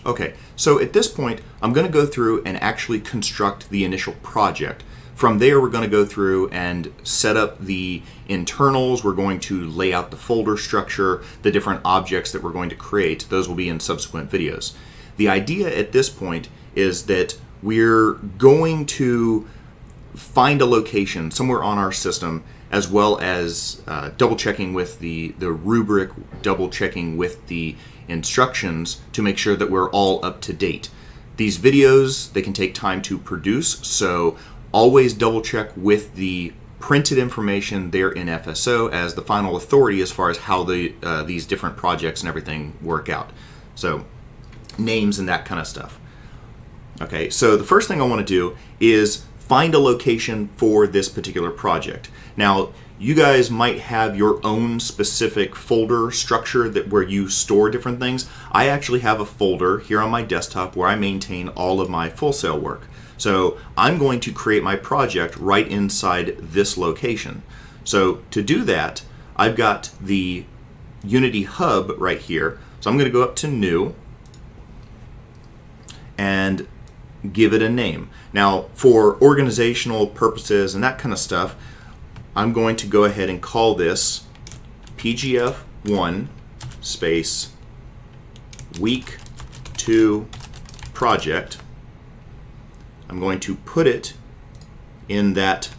Okay, so at this point, I'm going to go through and actually construct the initial project. From there, we're going to go through and set up the internals. We're going to lay out the folder structure, the different objects that we're going to create. Those will be in subsequent videos. The idea at this point is that we're going to find a location somewhere on our system, as well as double checking with the rubric, double checking with the instructions to make sure that we're all up to date. These videos, they can take time to produce, so always double check with the printed information there in FSO as the final authority as far as how these different projects and everything work out. So names and that kind of stuff. Okay, so the first thing I want to do is find a location for this particular project. Now, you guys might have your own specific folder structure where you store different things. I actually have a folder here on my desktop where I maintain all of my Full Sail work. So I'm going to create my project right inside this location. So to do that, I've got the Unity Hub right here. So I'm going to go up to New and give it a name. Now, for organizational purposes and that kind of stuff, I'm going to go ahead and call this PGF1 space week 2 project. I'm going to put it in that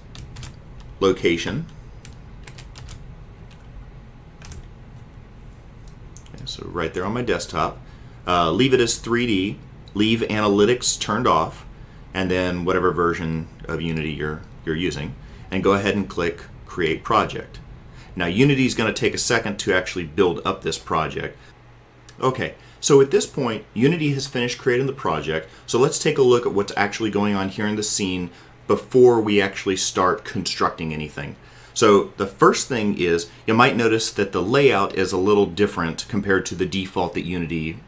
location. Okay, so right there on my desktop. Leave it as 3D. Leave analytics turned off, and then whatever version of Unity you're using, and go ahead and click Create Project. Now Unity is going to take a second to actually build up this project. Okay, so at this point Unity has finished creating the project, so let's take a look at what's actually going on here in the scene before we actually start constructing anything. So the first thing is, you might notice that the layout is a little different compared to the default that Unity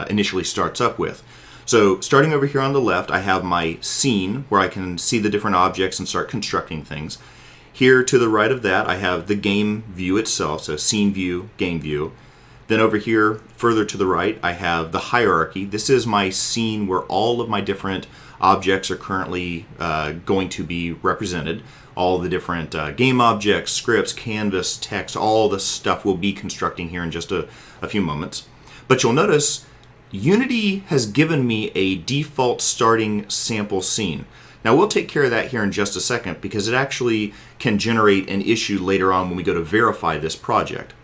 initially starts up with. So starting over here on the left, I have my scene where I can see the different objects and start constructing things. Here to the right of that, I have the game view itself, so scene view, game view. Then over here, further to the right, I have the hierarchy. This is my scene where all of my different objects are currently going to be represented. All the different game objects, scripts, canvas, text, all the stuff we'll be constructing here in just a few moments. But you'll notice Unity has given me a default starting sample scene. Now we'll take care of that here in just a second because it actually can generate an issue later on when we go to verify this project.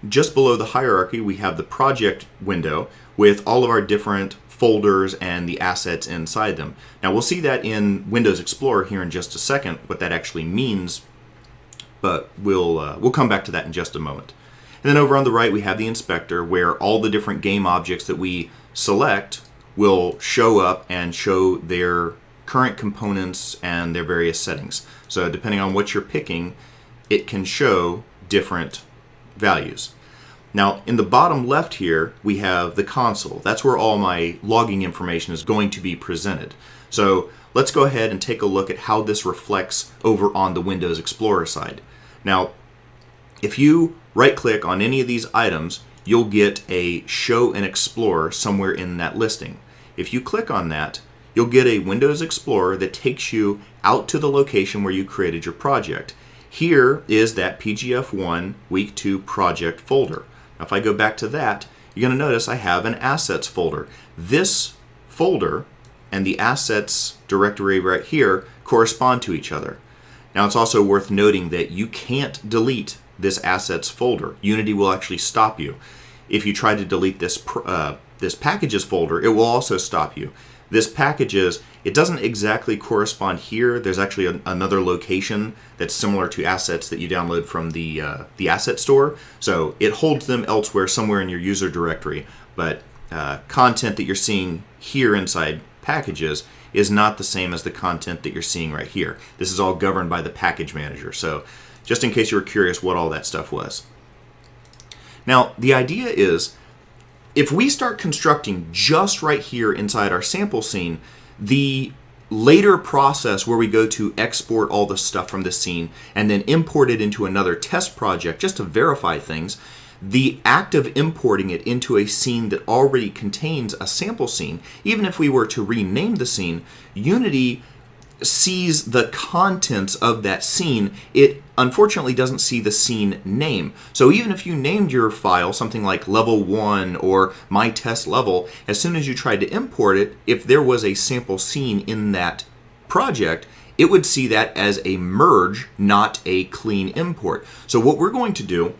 Just below the hierarchy we have the project window with all of our different folders and the assets inside them. Now we'll see that in Windows Explorer here in just a second, what that actually means, but we'll come back to that in just a moment. And then over on the right we have the inspector where all the different game objects that we select will show up and show their current components and their various settings. So depending on what you're picking, it can show different values. Now in the bottom left here we have the console. That's where all my logging information is going to be presented. So let's go ahead and take a look at how this reflects over on the Windows Explorer side. Now if you right click on any of these items, you'll get a Show and Explorer somewhere in that listing. If you click on that, you'll get a Windows Explorer that takes you out to the location where you created your project. Here is that PGF1 Week 2 project folder. Now if I go back to that, you're going to notice I have an Assets folder. This folder and the Assets directory right here correspond to each other. Now it's also worth noting that you can't delete this Assets folder. Unity will actually stop you. If you try to delete this Packages folder, it will also stop you. This Packages, it doesn't exactly correspond here. There's actually another location that's similar to Assets that you download from the Asset Store. So it holds them elsewhere, somewhere in your user directory. But content that you're seeing here inside Packages is not the same as the content that you're seeing right here. This is all governed by the Package Manager. So just in case you were curious what all that stuff was. Now, the idea is, if we start constructing just right here inside our sample scene, the later process where we go to export all the stuff from the scene and then import it into another test project just to verify things, the act of importing it into a scene that already contains a sample scene, even if we were to rename the scene, Unity sees the contents of that scene. It unfortunately doesn't see the scene name. So even if you named your file something like level 1 or my test level, as soon as you tried to import it, if there was a sample scene in that project, it would see that as a merge, not a clean import. So what we're going to do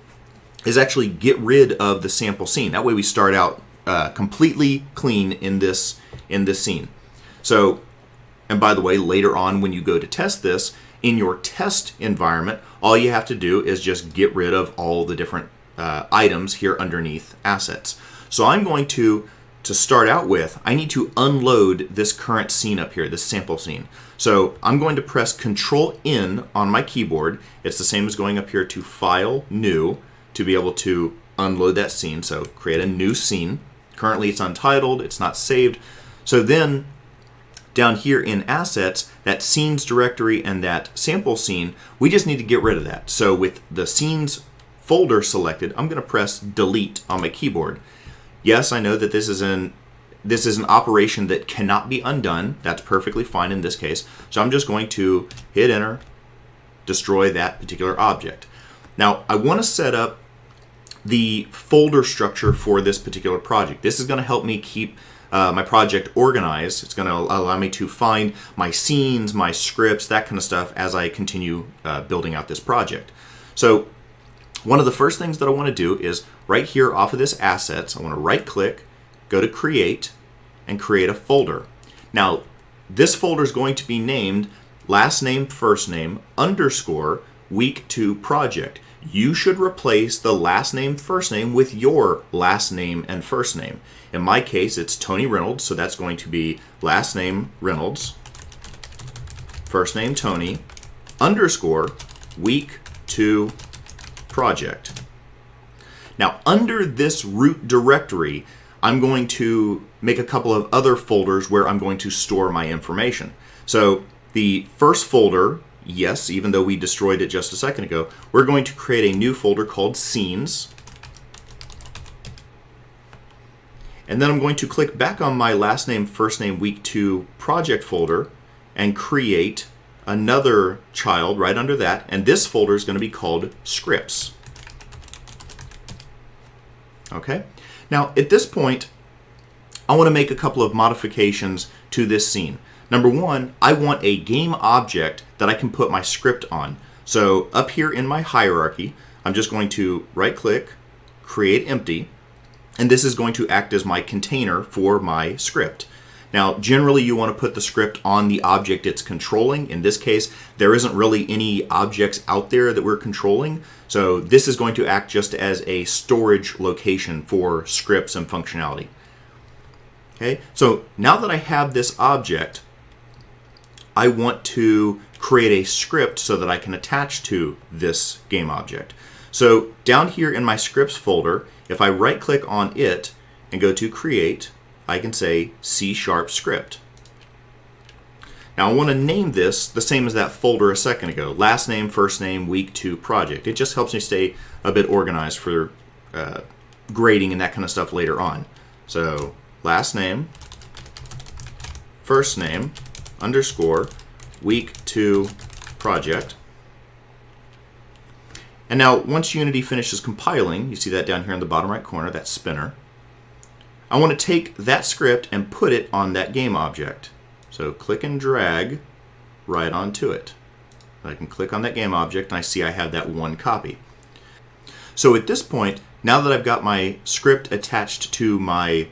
is actually get rid of the sample scene. That way we start out completely clean in this scene. So, and by the way, later on when you go to test this, in your test environment, all you have to do is just get rid of all the different items here underneath assets. So I'm going to start out with, I need to unload this current scene up here, this sample scene. So I'm going to press Control-N on my keyboard. It's the same as going up here to File, New, to be able to unload that scene. So create a new scene. Currently it's untitled, it's not saved. So then down here in Assets, that Scenes directory and that sample scene, we just need to get rid of that. So with the Scenes folder selected, I'm going to press Delete on my keyboard. Yes, I know that this is an operation that cannot be undone. That's perfectly fine in this case. So I'm just going to hit Enter, destroy that particular object. Now, I want to set up the folder structure for this particular project. This is going to help me keep my project organized. It's going to allow me to find my scenes, my scripts, that kind of stuff as I continue building out this project. So one of the first things that I want to do is right here off of this Assets, I want to right click, go to Create, and create a folder. Now, this folder is going to be named last name, first name, underscore, week 2 project. You should replace the last name, first name with your last name and first name. In my case, it's Tony Reynolds, so that's going to be last name Reynolds, first name Tony, underscore, week 2 project. Now, under this root directory, I'm going to make a couple of other folders where I'm going to store my information. So the first folder, yes, even though we destroyed it just a second ago, we're going to create a new folder called Scenes. And then I'm going to click back on my last name, first name, week 2 project folder and create another child right under that. And this folder is going to be called Scripts. Okay. Now, at this point, I want to make a couple of modifications to this scene. Number one, I want a game object that I can put my script on. So up here in my hierarchy, I'm just going to right-click, create empty, and this is going to act as my container for my script. Now, generally you want to put the script on the object it's controlling. In this case, there isn't really any objects out there that we're controlling. So this is going to act just as a storage location for scripts and functionality. Okay, so now that I have this object, I want to create a script so that I can attach to this game object. So down here in my scripts folder, if I right click on it and go to create, I can say C# script. Now I want to name this the same as that folder a second ago, last name, first name, week 2 project. It just helps me stay a bit organized for grading and that kind of stuff later on. So last name, first name, underscore, week 2 project. And now once Unity finishes compiling, you see that down here in the bottom right corner, that spinner, I want to take that script and put it on that game object. So click and drag right onto it. I can click on that game object and I see I have that one copy. So at this point, now that I've got my script attached to my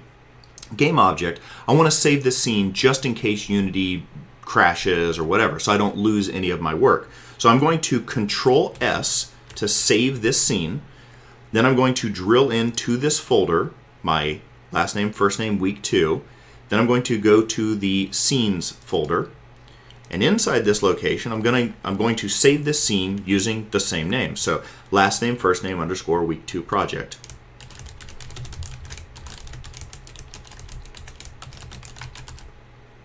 game object, I want to save this scene just in case Unity crashes or whatever, so I don't lose any of my work. So I'm going to Control S to save this scene. Then I'm going to drill into this folder, my last name, first name, week 2. Then I'm going to go to the Scenes folder. And inside this location, I'm going to save this scene using the same name. So last name, first name, underscore, week 2 project.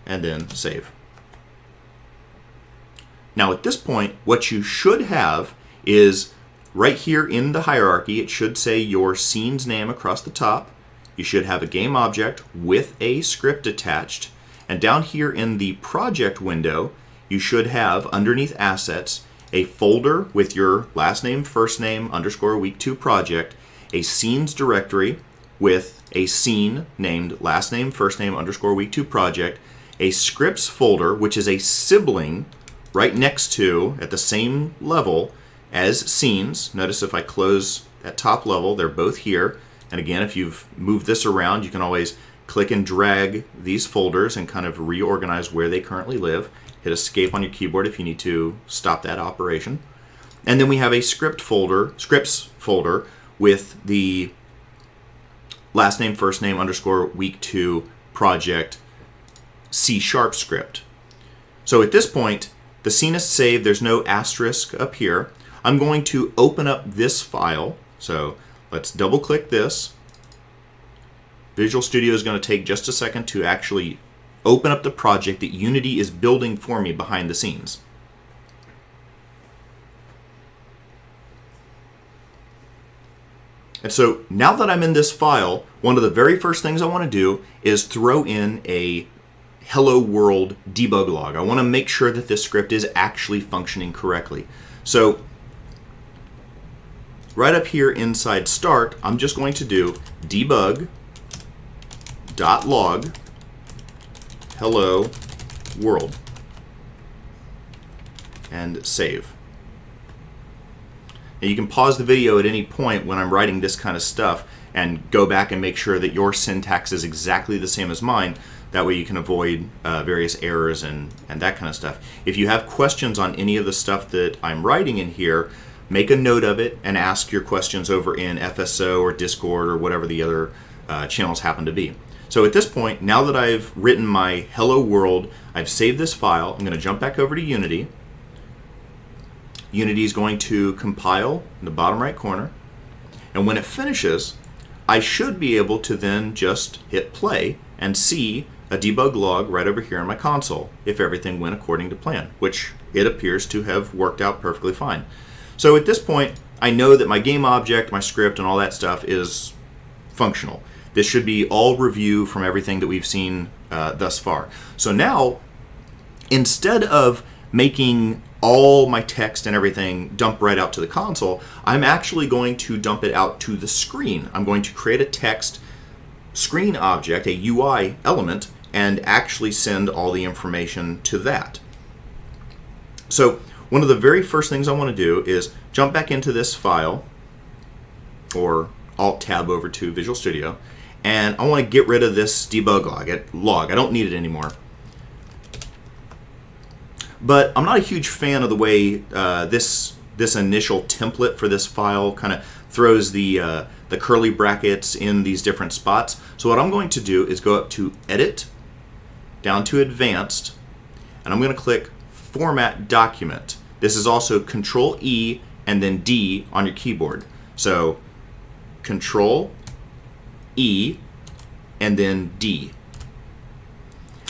And then save. Now at this point, what you should have is right here in the hierarchy, it should say your scene's name across the top. You should have a game object with a script attached. And down here in the project window, you should have, underneath assets, a folder with your last name, first name, underscore week 2 project, a scenes directory with a scene named last name, first name, underscore week 2 project, a scripts folder, which is a sibling right next to, at the same level as scenes. Notice if I close at top level, they're both here. And again, if you've moved this around, you can always click and drag these folders and kind of reorganize where they currently live. Hit escape on your keyboard if you need to stop that operation. And then we have a scripts folder with the last name, first name, underscore week 2 project C# script. So at this point, the scene is saved. There's no asterisk up here. I'm going to open up this file. So let's double click this. Visual Studio is going to take just a second to actually open up the project that Unity is building for me behind the scenes. And so now that I'm in this file, one of the very first things I want to do is throw in a Hello World debug log. I want to make sure that this script is actually functioning correctly. So right up here inside start, I'm just going to do debug.log hello world and save. Now you can pause the video at any point when I'm writing this kind of stuff and go back and make sure that your syntax is exactly the same as mine. That way you can avoid various errors and that kind of stuff. If you have questions on any of the stuff that I'm writing in here, make a note of it and ask your questions over in FSO or Discord or whatever the other channels happen to be. So at this point, now that I've written my hello world, I've saved this file, I'm going to jump back over to Unity. Unity is going to compile in the bottom right corner. And when it finishes, I should be able to then just hit play and see a debug log right over here in my console if everything went according to plan, which it appears to have worked out perfectly fine. So at this point, I know that my game object, my script, and all that stuff is functional. This should be all review from everything that we've seen thus far. So now, instead of making all my text and everything dump right out to the console, I'm actually going to dump it out to the screen. I'm going to create a text screen object, a UI element, and actually send all the information to that. So one of the very first things I want to do is jump back into this file, or Alt-Tab over to Visual Studio, and I want to get rid of this debug log. I don't need it anymore. But I'm not a huge fan of the way this initial template for this file kind of throws the curly brackets in these different spots. So what I'm going to do is go up to Edit, down to Advanced, and I'm going to click Format Document. This is also Control E and then D on your keyboard. So Control E and then D.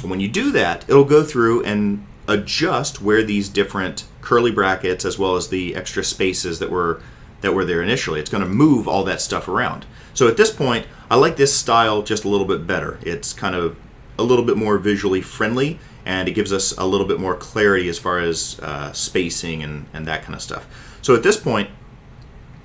And when you do that, it'll go through and adjust where these different curly brackets as well as the extra spaces that were there initially. It's going to move all that stuff around. So at this point, I like this style just a little bit better. It's kind of a little bit more visually friendly, and it gives us a little bit more clarity as far as spacing and that kind of stuff. So at this point,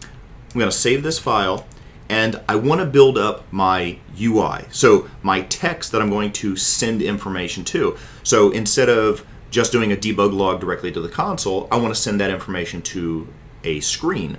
I'm going to save this file, and I want to build up my UI. So my text that I'm going to send information to. So instead of just doing a debug log directly to the console, I want to send that information to a screen.